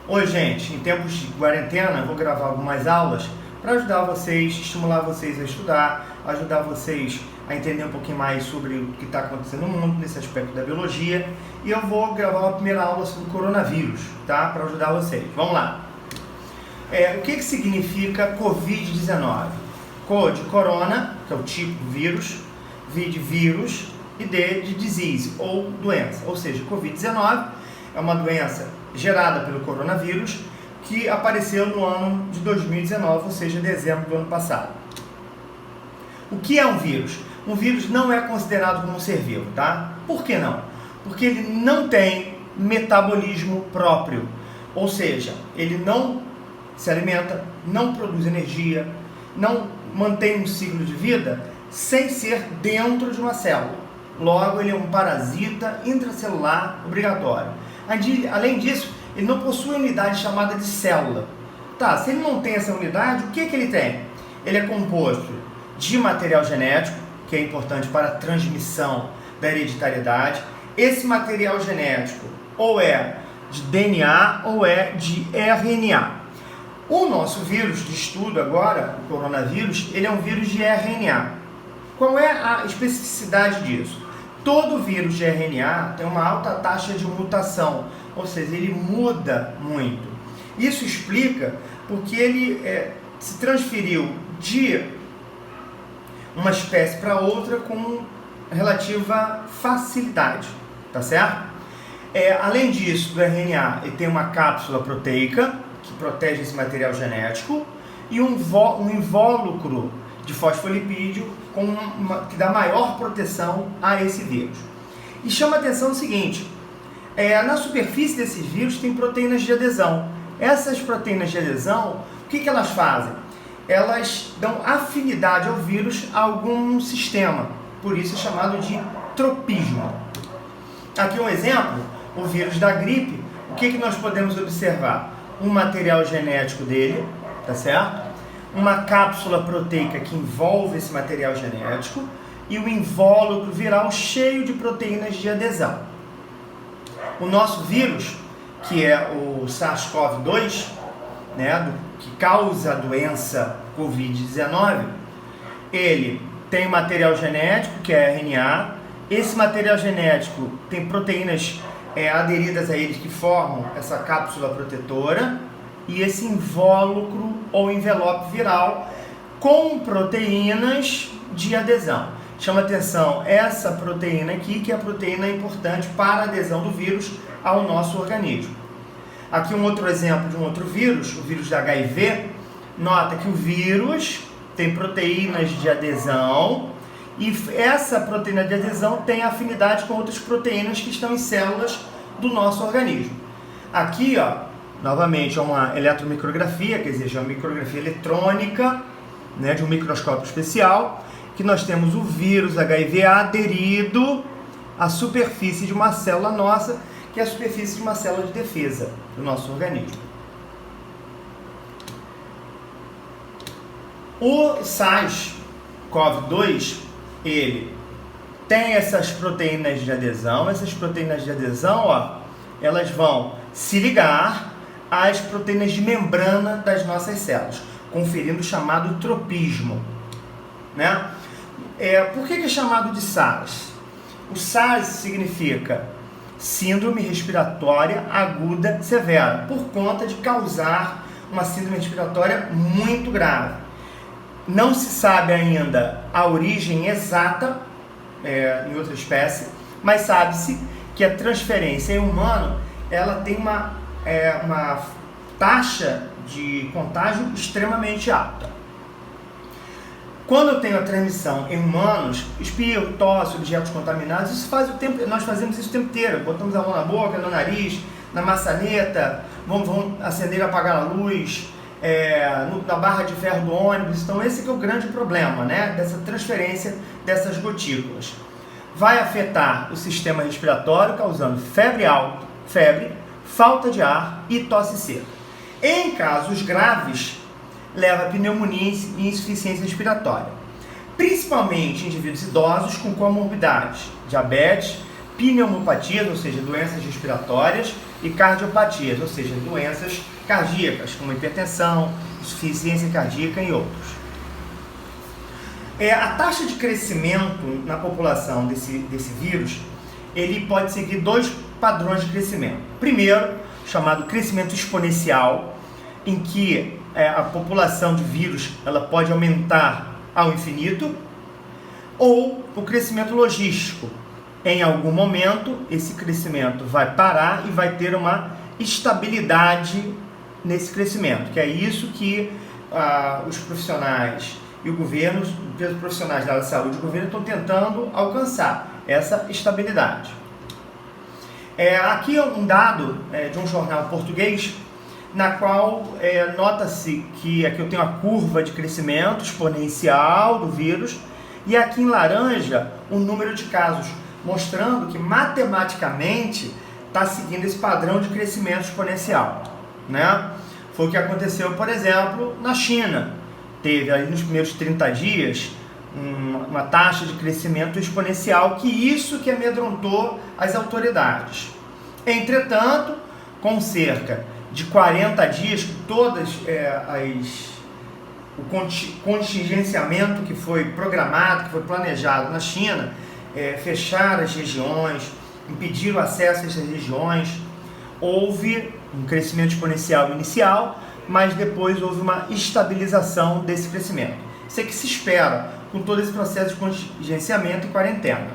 Oi, gente, em tempos de quarentena eu vou gravar algumas aulas para ajudar vocês, estimular vocês a estudar, ajudar vocês a entender um pouquinho mais sobre o que está acontecendo no mundo nesse aspecto da biologia. E eu vou gravar a primeira aula sobre o coronavírus, tá? Para ajudar vocês. Vamos lá. O que significa Covid-19? Co de corona, que é o tipo vírus, V de vírus e D de disease, ou doença. Ou seja, Covid-19 é uma doença gerada pelo coronavírus que apareceu no ano de 2019, ou seja, dezembro do ano passado. O que é um vírus? Um vírus não é considerado como um ser vivo, tá? Por que não? Porque ele não tem metabolismo próprio, ou seja, ele não se alimenta, não produz energia, não mantém um ciclo de vida sem ser dentro de uma célula. Logo, ele é um parasita intracelular obrigatório. Além disso, ele não possui unidade chamada de célula. Tá, se ele não tem essa unidade, o que ele tem? Ele é composto de material genético, que é importante para a transmissão da hereditariedade. Esse material genético ou é de DNA ou é de RNA. O nosso vírus de estudo agora, o coronavírus, ele é um vírus de RNA. Qual é a especificidade disso? Todo vírus de RNA tem uma alta taxa de mutação, ou seja, ele muda muito. Isso explica porque ele se transferiu de uma espécie para outra com relativa facilidade, tá certo? Além disso, do RNA, ele tem uma cápsula proteica, que protege esse material genético, e um invólucro de fosfolipídio que dá maior proteção a esse vírus. E chama a atenção o seguinte, na superfície desses vírus tem proteínas de adesão. Essas proteínas de adesão, o que elas fazem? Elas dão afinidade ao vírus a algum sistema, por isso é chamado de tropismo. Aqui um exemplo, o vírus da gripe, o que nós podemos observar? Um material genético dele, tá certo? Uma cápsula proteica que envolve esse material genético e o invólucro viral cheio de proteínas de adesão. O nosso vírus, que é o SARS-CoV-2, que causa a doença Covid-19, ele tem material genético, que é RNA. Esse material genético tem proteínas aderidas a ele que formam essa cápsula protetora e esse invólucro ou envelope viral com proteínas de adesão. Chama atenção essa proteína aqui, que é a proteína importante para a adesão do vírus ao nosso organismo. Aqui um outro exemplo de um outro vírus, o vírus da HIV. Nota que o vírus tem proteínas de adesão e essa proteína de adesão tem afinidade com outras proteínas que estão em células do nosso organismo. Aqui, novamente, é uma eletromicrografia, quer dizer, é uma micrografia eletrônica, de um microscópio especial, que nós temos o vírus HIV aderido à superfície de uma célula nossa, que é a superfície de uma célula de defesa do nosso organismo. O SARS-CoV-2, ele tem essas proteínas de adesão. Essas proteínas de adesão, elas vão se ligar às proteínas de membrana das nossas células, conferindo o chamado tropismo. Por que é chamado de SARS? O SARS significa Síndrome Respiratória Aguda Severa, por conta de causar uma síndrome respiratória muito grave. Não se sabe ainda a origem exata em outra espécie, mas sabe-se que a transferência em humano ela tem uma taxa de contágio extremamente alta. Quando eu tenho a transmissão em humanos, espirro, tosse, objetos contaminados, nós fazemos isso o tempo inteiro. Botamos a mão na boca, no nariz, na maçaneta, vamos acender e apagar a luz, na barra de ferro do ônibus. Então esse que é o grande problema, dessa transferência dessas gotículas. Vai afetar o sistema respiratório, causando febre alta, falta de ar e tosse seca. Em casos graves, leva a pneumonia e insuficiência respiratória, principalmente em indivíduos idosos com comorbidades, diabetes, pneumopatias, ou seja, doenças respiratórias, e cardiopatias, ou seja, doenças cardíacas, como hipertensão, insuficiência cardíaca e outros. A taxa de crescimento na população desse vírus, ele pode seguir dois padrões de crescimento. Primeiro, chamado crescimento exponencial, em que a população de vírus ela pode aumentar ao infinito, ou o crescimento logístico. Em algum momento, esse crescimento vai parar e vai ter uma estabilidade nesse crescimento, que é isso que os profissionais e o governo, os profissionais da área da saúde e o governo estão tentando alcançar, essa estabilidade. Aqui é um dado de um jornal português, na qual nota-se que aqui eu tenho a curva de crescimento exponencial do vírus, e aqui em laranja o número de casos, mostrando que matematicamente está seguindo esse padrão de crescimento exponencial, né? Foi o que aconteceu, por exemplo, na China. Teve aí nos primeiros 30 dias uma taxa de crescimento exponencial, que amedrontou as autoridades. Entretanto, com cerca de 40 dias, que todas o contingenciamento que foi programado, que foi planejado na China, fechar as regiões, impedir o acesso a essas regiões, houve um crescimento exponencial inicial, mas depois houve uma estabilização desse crescimento. Isso é que se espera com todo esse processo de contingenciamento e quarentena.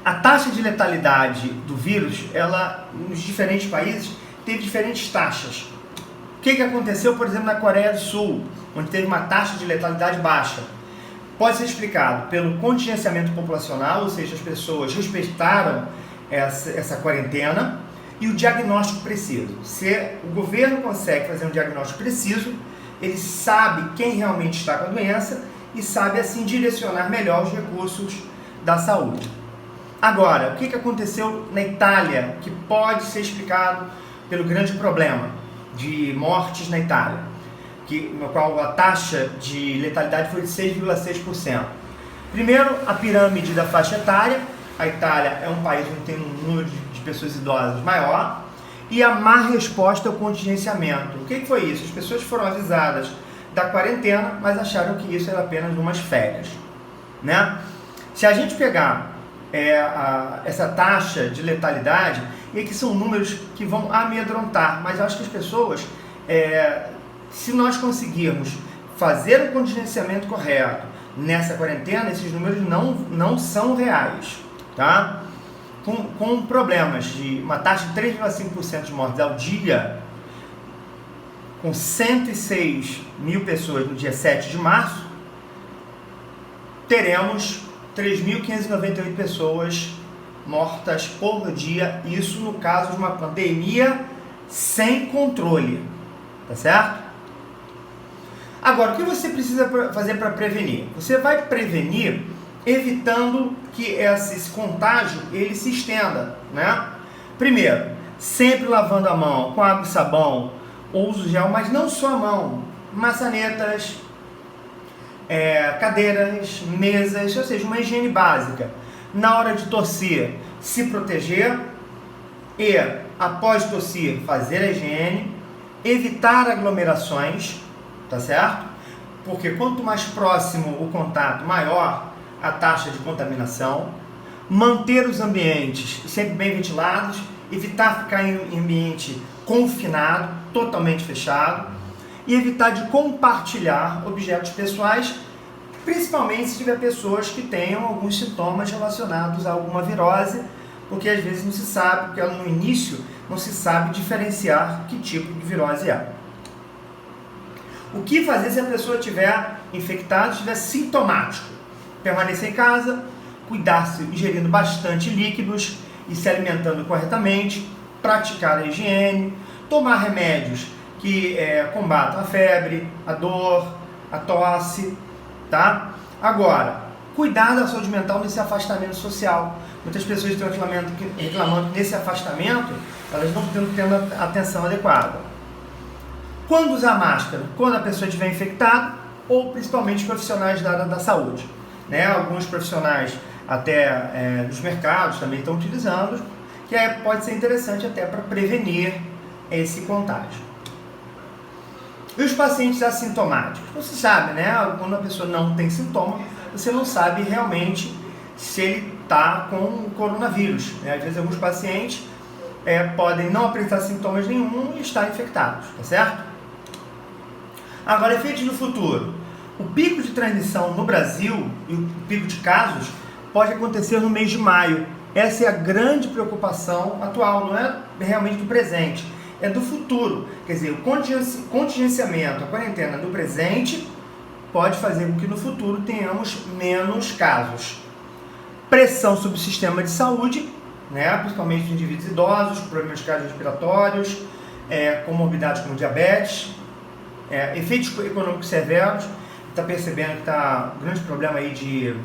A taxa de letalidade do vírus, ela, nos diferentes países, teve diferentes taxas. O que aconteceu, por exemplo, na Coreia do Sul, onde teve uma taxa de letalidade baixa? Pode ser explicado pelo contingenciamento populacional, ou seja, as pessoas respeitaram essa quarentena, e o diagnóstico preciso. Se o governo consegue fazer um diagnóstico preciso, ele sabe quem realmente está com a doença e sabe assim direcionar melhor os recursos da saúde. Agora, o que aconteceu na Itália, que pode ser explicado pelo grande problema de mortes na Itália, no qual a taxa de letalidade foi de 6,6%. Primeiro, a pirâmide da faixa etária. A Itália é um país onde tem um número de pessoas idosas maior, e a má resposta ao contingenciamento. O que foi isso? As pessoas foram avisadas da quarentena, mas acharam que isso era apenas umas férias, né? Se a gente pegar essa taxa de letalidade, e aqui são números que vão amedrontar, mas eu acho que as pessoas, se nós conseguirmos fazer o contingenciamento correto nessa quarentena, esses números não são reais, tá? Com problemas de uma taxa de 3,5% de mortes ao dia, com 106 mil pessoas no dia 7 de março, teremos 3.598 pessoas mortas por dia, isso no caso de uma pandemia sem controle, tá certo? Agora, o que você precisa fazer para prevenir? Você vai prevenir evitando que esse contágio ele se estenda, né? Primeiro, sempre lavando a mão com água e sabão, ou uso gel, mas não só a mão, maçanetas, cadeiras, mesas, ou seja, uma higiene básica. Na hora de tossir, se proteger e, após tossir, fazer a higiene, evitar aglomerações, tá certo? Porque quanto mais próximo o contato, maior a taxa de contaminação. Manter os ambientes sempre bem ventilados, evitar ficar em ambiente confinado, totalmente fechado, e evitar de compartilhar objetos pessoais, principalmente se tiver pessoas que tenham alguns sintomas relacionados a alguma virose, porque às vezes não se sabe, porque no início não se sabe diferenciar que tipo de virose é. O que fazer se a pessoa estiver infectada, estiver sintomático? Permanecer em casa, cuidar-se ingerindo bastante líquidos e se alimentando corretamente, praticar a higiene, tomar remédios que combatam a febre, a dor, a tosse, tá? Agora, cuidar da saúde mental nesse afastamento social. Muitas pessoas estão reclamando que nesse afastamento elas não estão tendo a atenção adequada. Quando usar máscara? Quando a pessoa estiver infectada, ou principalmente os profissionais da área da saúde, né? Alguns profissionais até dos mercados também estão utilizando, que pode ser interessante até para prevenir esse contágio. E os pacientes assintomáticos? Você sabe, né? Quando a pessoa não tem sintoma, você não sabe realmente se ele está com o coronavírus, né? Às vezes alguns pacientes podem não apresentar sintomas nenhum e estar infectados, tá certo? Agora, efeitos no futuro. O pico de transmissão no Brasil e o pico de casos pode acontecer no mês de maio. Essa é a grande preocupação atual, não é realmente do presente, é do futuro. Quer dizer, o contingenciamento, a quarentena do presente pode fazer com que no futuro tenhamos menos casos. Pressão sobre o sistema de saúde, né, principalmente de indivíduos idosos, problemas cardiorrespiratórios, comorbidades como diabetes, efeitos econômicos severos. Está percebendo que está um grande problema aí de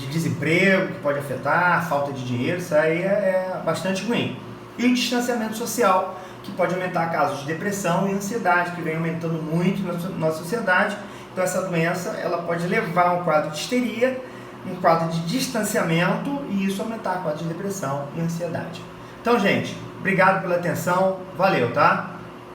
desemprego, que pode afetar, falta de dinheiro, isso aí é bastante ruim. E o distanciamento social, que pode aumentar casos de depressão e ansiedade, que vem aumentando muito na nossa sociedade. Então essa doença ela pode levar a um quadro de histeria, um quadro de distanciamento, e isso aumentar o quadro de depressão e ansiedade. Então, gente, obrigado pela atenção, valeu, tá?